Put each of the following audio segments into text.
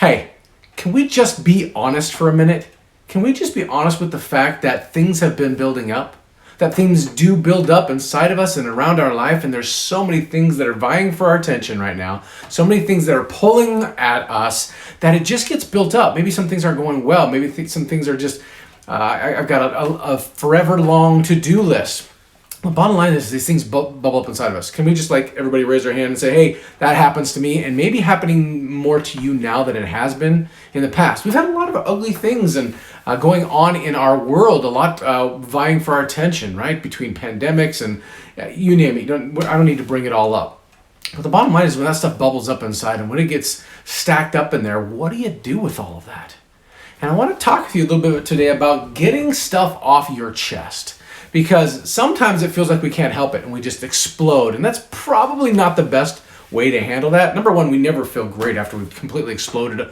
Hey, can we just be honest for a minute? Can we just be honest with the fact that things have been building up? That things do build up inside of us and around our life, and there's so many things that are vying for our attention right now, so many things that are pulling at us, that it just gets built up. Maybe some things aren't going well. Maybe some things are just, I've got a forever long to-do list. The bottom line is these things bubble up inside of us. Can we just everybody raise their hand and say, hey, that happens to me, and maybe happening more to you now than it has been in the past. We've had a lot of ugly things and going on in our world, a lot vying for our attention, right? Between pandemics and you name it. I don't need to bring it all up. But the bottom line is when that stuff bubbles up inside and when it gets stacked up in there, what do you do with all of that? And I want to talk with you a little bit today about getting stuff off your chest. Because sometimes it feels like we can't help it and we just explode. And that's probably not the best way to handle that. Number one, we never feel great after we've completely exploded,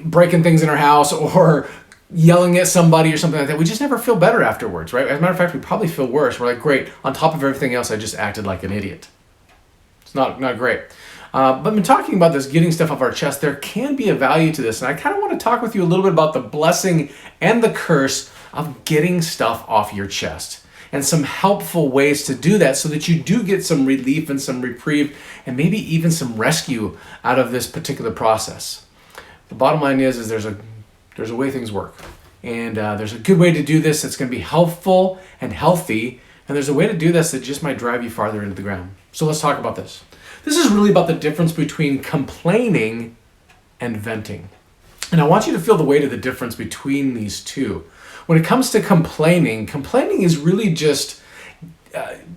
breaking things in our house or yelling at somebody or something like that. We just never feel better afterwards, right? As a matter of fact, we probably feel worse. We're like, great, on top of everything else, I just acted like an idiot. It's not great. But in talking about this, getting stuff off our chest, there can be a value to this. And I kind of want to talk with you a little bit about the blessing and the curse of getting stuff off your chest and some helpful ways to do that so that you do get some relief and some reprieve and maybe even some rescue out of this particular process. The bottom line is there's a way things work, and there's a good way to do this that's going to be helpful and healthy, and there's a way to do this that just might drive you farther into the ground. So let's talk about this. This is really about the difference between complaining and venting. And I want you to feel the weight of the difference between these two. When it comes to complaining is really just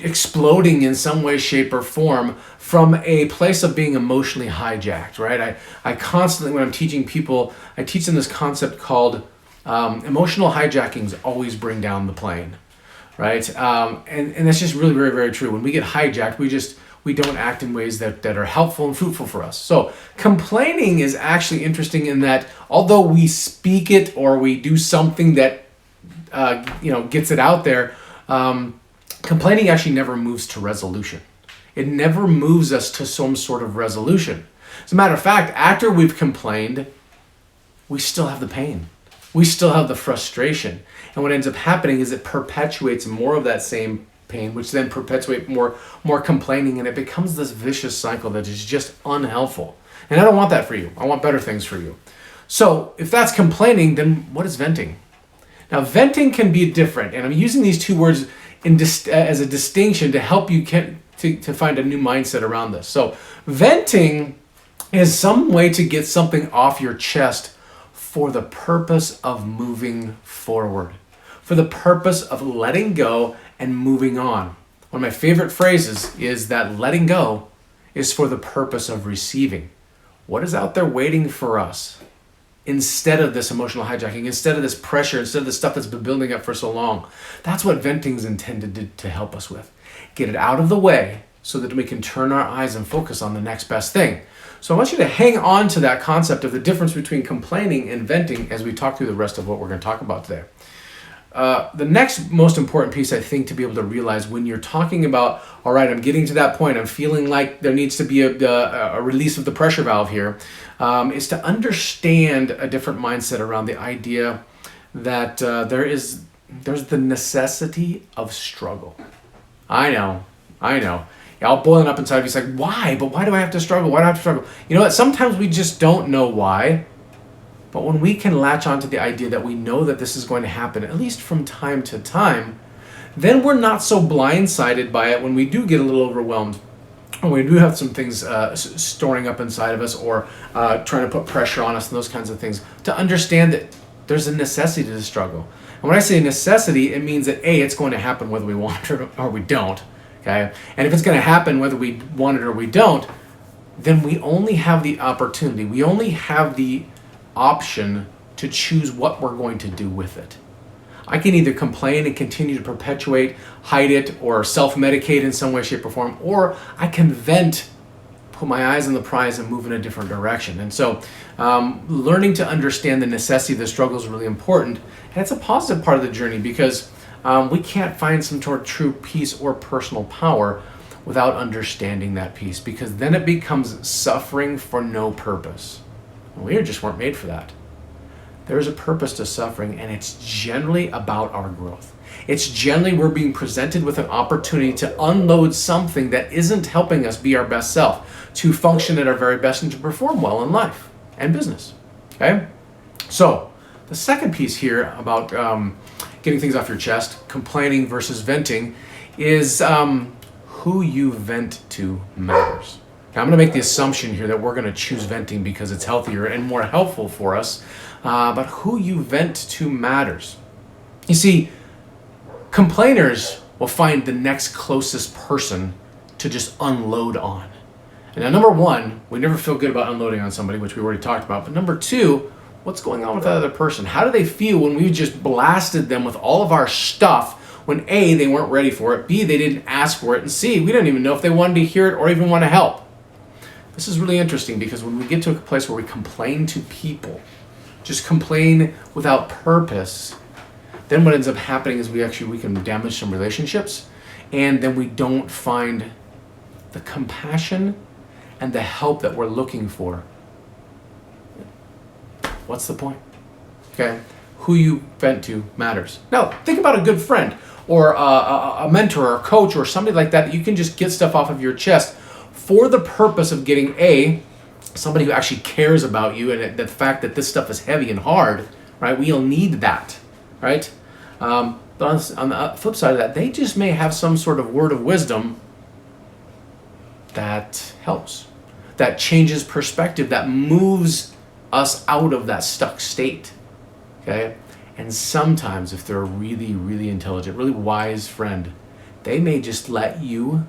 exploding in some way, shape, or form from a place of being emotionally hijacked, right? I constantly, when I'm teaching people, I teach them this concept called emotional hijackings always bring down the plane, right? And that's just really very, very true. When we get hijacked, we don't act in ways that are helpful and fruitful for us. So complaining is actually interesting in that although we speak it or we do something that gets it out there, complaining actually never moves to resolution. It never moves us to some sort of resolution. As a matter of fact, after we've complained, we still have the pain. We still have the frustration. And what ends up happening is it perpetuates more of that same pain, which then perpetuates more complaining, and it becomes this vicious cycle that is just unhelpful. And I don't want that for you. I want better things for you. So if that's complaining, then what is venting? Now, venting can be different, and I'm using these two words as a distinction to help you to find a new mindset around this. So venting is some way to get something off your chest for the purpose of moving forward, for the purpose of letting go and moving on. One of my favorite phrases is that letting go is for the purpose of receiving. What is out there waiting for us? Instead of this emotional hijacking, instead of this pressure, instead of the stuff that's been building up for so long. That's what venting is intended to help us with. Get it out of the way so that we can turn our eyes and focus on the next best thing. So I want you to hang on to that concept of the difference between complaining and venting as we talk through the rest of what we're going to talk about today. The next most important piece, I think, to be able to realize when you're talking about, all right, I'm getting to that point, I'm feeling like there needs to be a release of the pressure valve here, is to understand a different mindset around the idea that there's the necessity of struggle. I know. All boiling up inside of you. It's like, why? But why do I have to struggle? Why do I have to struggle? You know what? Sometimes we just don't know why. But when we can latch onto the idea that we know that this is going to happen, at least from time to time, then we're not so blindsided by it when we do get a little overwhelmed, or we do have some things storing up inside of us, or trying to put pressure on us and those kinds of things, to understand that there's a necessity to the struggle. And when I say necessity, it means that A, it's going to happen whether we want it or we don't. Okay? And if it's going to happen whether we want it or we don't, then we only have the opportunity, we only have the option to choose what we're going to do with it. I can either complain and continue to perpetuate, hide it, or self-medicate in some way, shape, or form, or I can vent, put my eyes on the prize, and move in a different direction. And so learning to understand the necessity of the struggle is really important, and it's a positive part of the journey because we can't find some sort of true peace or personal power without understanding that peace, because then it becomes suffering for no purpose. We just weren't made for that. There is a purpose to suffering, and it's generally about our growth. It's generally we're being presented with an opportunity to unload something that isn't helping us be our best self, to function at our very best and to perform well in life and business. Okay? So, the second piece here about getting things off your chest, complaining versus venting, is who you vent to matters. Now, I'm going to make the assumption here that we're going to choose venting because it's healthier and more helpful for us, but who you vent to matters. You see, complainers will find the next closest person to just unload on. And now, number one, we never feel good about unloading on somebody, which we already talked about. But number two, what's going on with that other person? How do they feel when we just blasted them with all of our stuff when A, they weren't ready for it, B, they didn't ask for it, and C, we didn't even know if they wanted to hear it or even want to help? This is really interesting because when we get to a place where we complain to people, just complain without purpose, then what ends up happening is we can damage some relationships, and then we don't find the compassion and the help that we're looking for. What's the point? Okay, who you vent to matters. Now, think about a good friend or a mentor or a coach or somebody like that you can just get stuff off of your chest for the purpose of getting somebody who actually cares about you, and the fact that this stuff is heavy and hard, right? We'll need that, right? But on the flip side of that, they just may have some sort of word of wisdom that helps, that changes perspective, that moves us out of that stuck state, okay? And sometimes if they're a really, really intelligent, really wise friend, they may just let you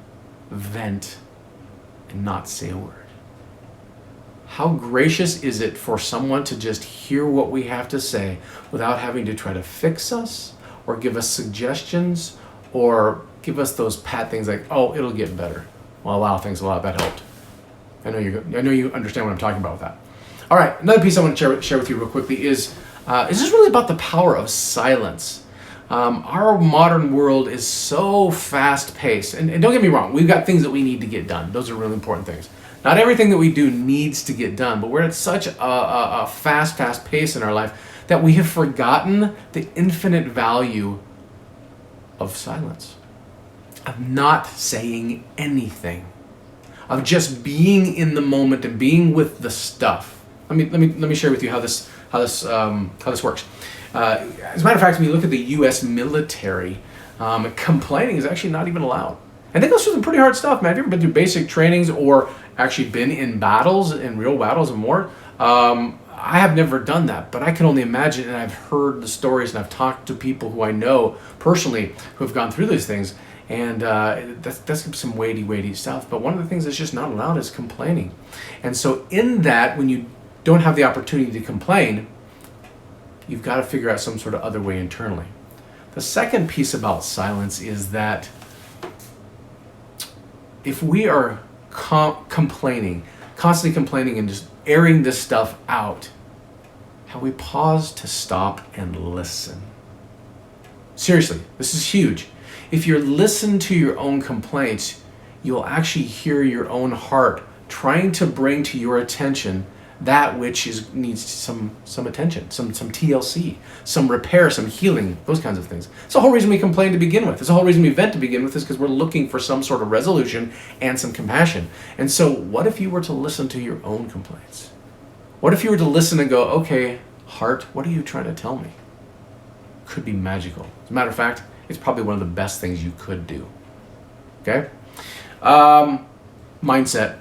vent and not say a word. How gracious is it for someone to just hear what we have to say without having to try to fix us or give us suggestions or give us those pat things like, oh, it'll get better. Well, wow, thanks a lot, that helped. I know you understand what I'm talking about with that. All right, another piece I want to share with you real quickly is this really about the power of silence. Our modern world is so fast-paced, and don't get me wrong, we've got things that we need to get done. Those are really important things. Not everything that we do needs to get done, but we're at such a fast pace in our life that we have forgotten the infinite value of silence, of not saying anything, of just being in the moment and being with the stuff. Let me share with you how this works. As a matter of fact, when you look at the U.S. military, complaining is actually not even allowed. And they go through some pretty hard stuff, man. Have you ever been through basic trainings or actually been in battles, in real battles and more? I have never done that, but I can only imagine, and I've heard the stories, and I've talked to people who I know personally who have gone through these things, and that's some weighty stuff. But one of the things that's just not allowed is complaining. And so in that, when you don't have the opportunity to complain, you've got to figure out some sort of other way internally. The second piece about silence is that if we are constantly complaining and just airing this stuff out, have we paused to stop and listen? Seriously, this is huge. If you listen to your own complaints, you'll actually hear your own heart trying to bring to your attention that which needs some attention, some TLC, some repair, some healing, those kinds of things. It's the whole reason we complain to begin with. It's the whole reason we vent to begin with, is because we're looking for some sort of resolution and some compassion. And so what if you were to listen to your own complaints? What if you were to listen and go, okay, heart, what are you trying to tell me? Could be magical. As a matter of fact, it's probably one of the best things you could do. Okay? Mindset.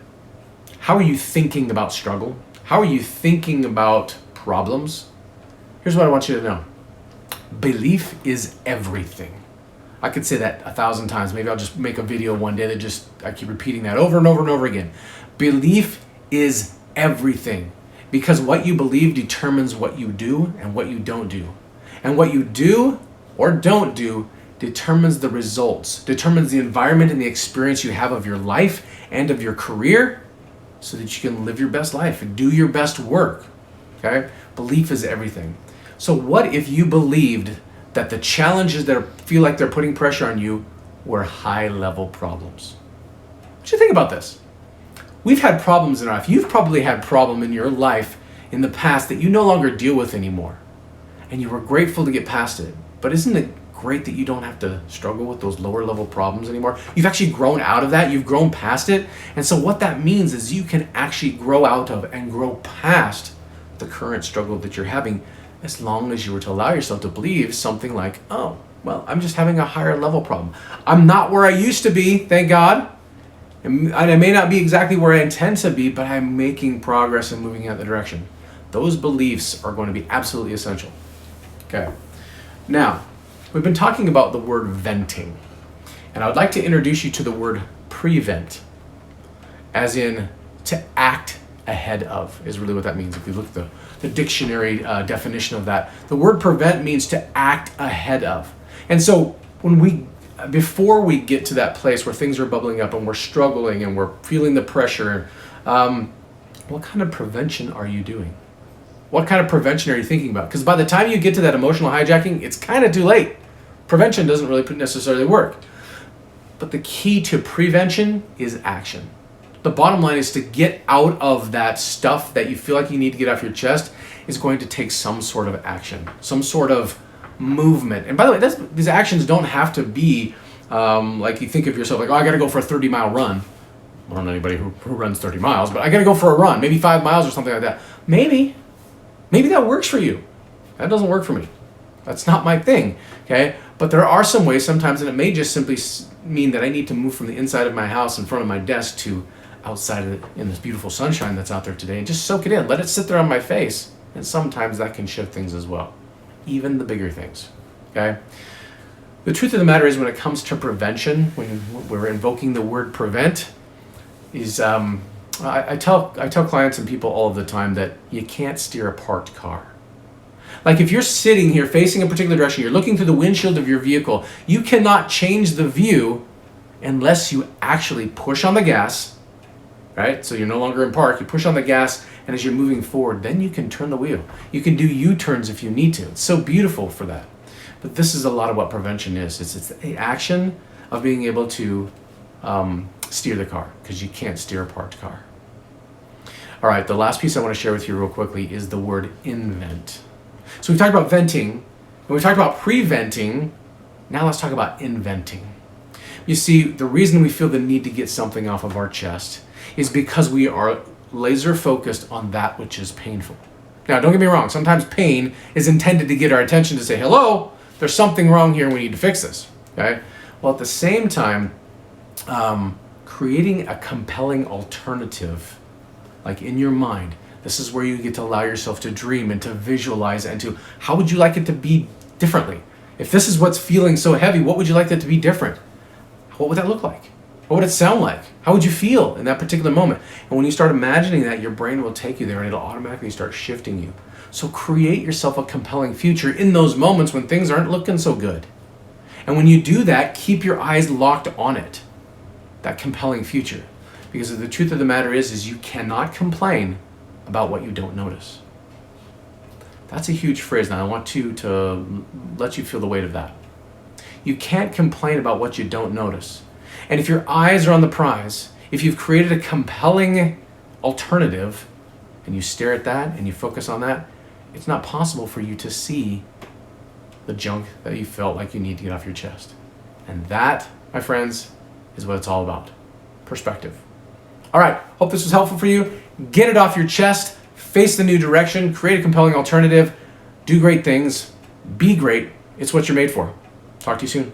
How are you thinking about struggle? How are you thinking about problems? Here's what I want you to know. Belief is everything. I could say that 1,000 times. Maybe I'll just make a video one day that I keep repeating that over and over and over again. Belief is everything. Because what you believe determines what you do and what you don't do. And what you do or don't do determines the results, determines the environment and the experience you have of your life and of your career, so that you can live your best life and do your best work, okay? Belief is everything. So what if you believed that the challenges that feel like they're putting pressure on you were high-level problems? What do you think about this? We've had problems in our life. You've probably had problem in your life in the past that you no longer deal with anymore. And you were grateful to get past it. But isn't it great that you don't have to struggle with those lower level problems anymore? You've actually grown out of that. You've grown past it. And so what that means is you can actually grow out of and grow past the current struggle that you're having, as long as you were to allow yourself to believe something like, oh, well, I'm just having a higher level problem. I'm not where I used to be, thank God. And I may not be exactly where I intend to be, but I'm making progress and moving in that direction. Those beliefs are going to be absolutely essential. Okay. Now, we've been talking about the word venting. And I would like to introduce you to the word prevent, as in to act ahead of, is really what that means. If you look at the dictionary definition of that, the word prevent means to act ahead of. And so before we get to that place where things are bubbling up and we're struggling and we're feeling the pressure, what kind of prevention are you doing? What kind of prevention are you thinking about? Because by the time you get to that emotional hijacking, it's kind of too late. Prevention doesn't really necessarily work. But the key to prevention is action. The bottom line is to get out of that stuff that you feel like you need to get off your chest is going to take some sort of action, some sort of movement. And by the way, these actions don't have to be like you think of yourself like, oh, I got to go for a 30-mile run. I don't know anybody who runs 30 miles, but I got to go for a run, maybe 5 miles or something like that. Maybe that works for you. That doesn't work for me. That's not my thing, okay? But there are some ways sometimes, and it may just simply mean that I need to move from the inside of my house in front of my desk to outside of it in this beautiful sunshine that's out there today and just soak it in. Let it sit there on my face. And sometimes that can shift things as well. Even the bigger things, okay? The truth of the matter is when it comes to prevention, when we're invoking the word prevent, is I tell clients and people all of the time that you can't steer a parked car. Like if you're sitting here facing a particular direction, you're looking through the windshield of your vehicle, you cannot change the view unless you actually push on the gas, right? So you're no longer in park, you push on the gas, and as you're moving forward, then you can turn the wheel. You can do U-turns if you need to. It's so beautiful for that. But this is a lot of what prevention is. It's the action of being able to steer the car, because you can't steer a parked car. All right, the last piece I want to share with you real quickly is the word invent. So we've talked about venting, and we've talked about preventing. Now let's talk about inventing. You see, the reason we feel the need to get something off of our chest is because we are laser focused on that which is painful. Now, don't get me wrong. Sometimes pain is intended to get our attention to say, hello, there's something wrong here and we need to fix this. Okay? Well, at the same time, creating a compelling alternative, like in your mind, this is where you get to allow yourself to dream and to visualize and to, how would you like it to be differently? If this is what's feeling so heavy, what would you like that to be different? What would that look like? What would it sound like? How would you feel in that particular moment? And when you start imagining that, your brain will take you there and it'll automatically start shifting you. So create yourself a compelling future in those moments when things aren't looking so good. And when you do that, keep your eyes locked on it, that compelling future. Because the truth of the matter is you cannot complain about what you don't notice. That's a huge phrase. Now I want to let you feel the weight of that. You can't complain about what you don't notice. And if your eyes are on the prize, if you've created a compelling alternative and you stare at that and you focus on that, it's not possible for you to see the junk that you felt like you need to get off your chest. And that, my friends, is what it's all about. Perspective. All right, hope this was helpful for you. Get it off your chest, face the new direction, create a compelling alternative, do great things, be great. It's what you're made for. Talk to you soon.